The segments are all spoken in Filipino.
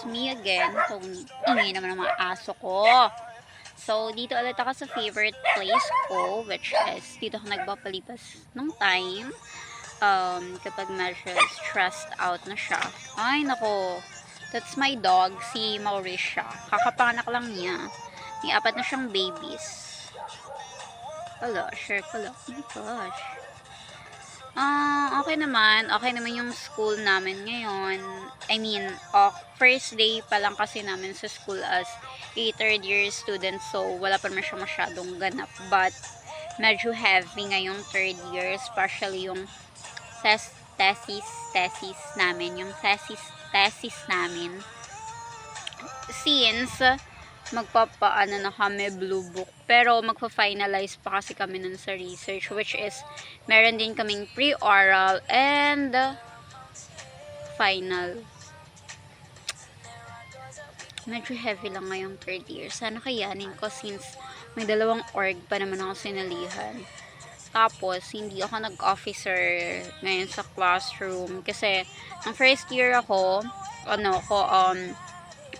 me again. So, ingay naman ang mga aso ko. So, dito ulit ako sa favorite place ko, which is, dito ako nagpapalipas ng time. Kapag medyo stressed out na siya. Ay, nako. That's my dog, si Mauricia. Kakapanganak lang niya. May 4 na siyang babies. Hello, share ko lang. Oh my gosh. Okay naman. Okay naman yung school namin ngayon. I mean, first day pa lang kasi namin sa school as a third year student. So, wala pa naman siya masyadong ganap. But, medyo heavy ngayong third year. Especially yung thesis namin. Yung thesis namin. Since, magpapaano na kami blue book, pero magpa-finalize pa kasi kami nun sa research, which is meron din kaming pre-oral and final. Medyo heavy lang ngayong third year. Sana kayanin ko since may 2 org pa naman ako sinalihan. Tapos, hindi ako nag-officer ngayon sa classroom kasi ng first year ako,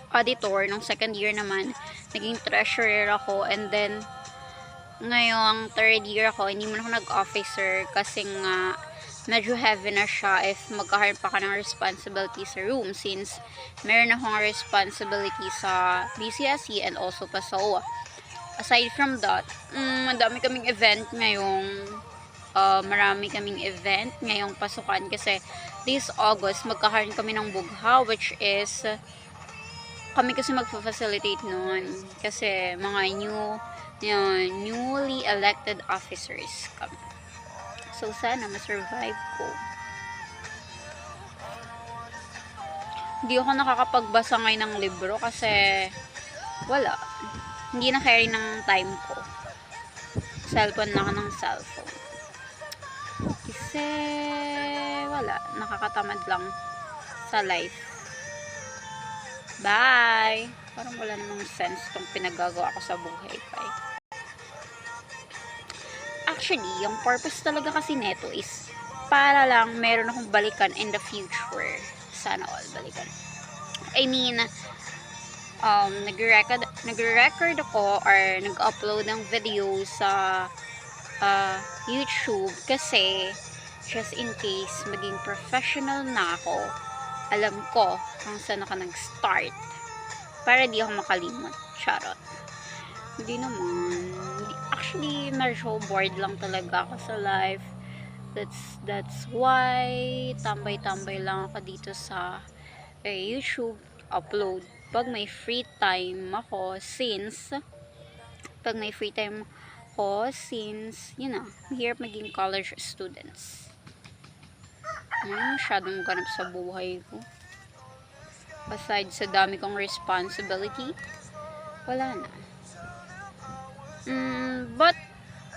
auditor. Nung second year naman, naging treasurer ako. And then, ngayong third year ako, hindi man ako nag-officer kasi nga, medyo heavy na siya if magkaroon pa ka ng responsibility sa room since meron akong responsibility sa BCSE and also pa sa OWA. Aside from that, madami kaming event marami kaming event ngayong pasukan kasi this August magkakaroon kami ng bugha, which is kami kasi magfa-facilitate noon kasi mga newly elected officers kami. So sana ma-survive ko. Hindi ako nakakapagbasa ngayon ng libro kasi wala. Hindi na carry ng time ko. Cellphone na ako ng cellphone. Kasi wala. Nakakatamad lang sa life. Bye! Parang wala namang sense itong pinagagawa ko sa buhay pa eh. Actually, yung purpose talaga kasi neto is para lang meron akong balikan in the future. Sana all balikan. I mean, nagre-record ako or nag-upload ng video sa YouTube kasi just in case maging professional na ako, alam ko kung saan ako nag-start para di ako makalimot. Charot. Hindi naman. Actually, medyo bored lang talaga ako sa life. That's why tambay-tambay lang ako dito sa YouTube upload pag may free time ako since yun na, mahirap maging college students. Masyadong ganap sa buhay ko. Aside sa dami kong responsibility, wala na. But,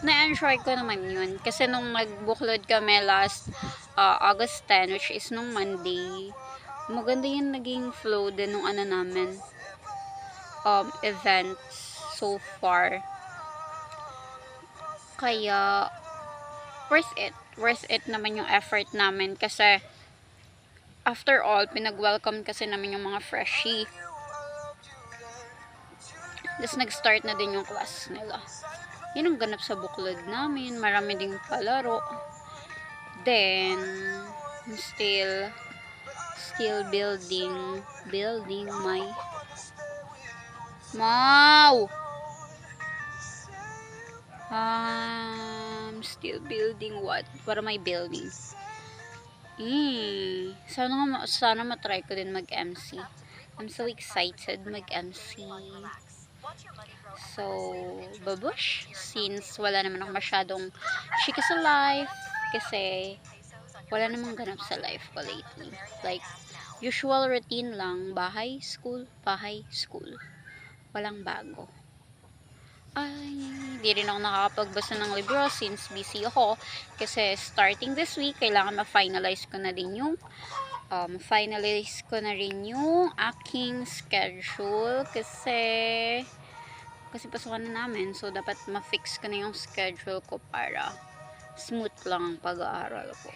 na-enjoy ko naman yun. Kasi nung nag-bookload kami last August 10, which is nung Monday, maganda yung naging flow din nung namin, events so far. Kaya, worth it. Worth it naman yung effort namin kasi after all, pinag-welcome kasi namin yung mga freshie. Tapos nag-start na din yung class nila. Yun ang ganap sa buklod namin. Marami ding palaro. Then, still building my still building what am I building? Sana matry ko din mag-MC. I'm so excited mag-MC. So, babush. Since wala naman ako masyadong chika sa life. Kasi, wala namang ganap sa life ko lately. Like, usual routine lang. Bahay, school. Walang bago. Ay, di rin ako nakakapagbasa ng libro since busy ako. Kasi starting this week, kailangan ma-finalize ko na rin yung aking schedule kasi pasukan na namin. So, dapat ma-fix ko na yung schedule ko para smooth lang ang pag-aaral ko.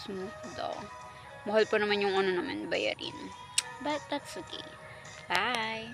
Smooth daw. Mahal pa naman yung bayarin. But, that's okay. Bye!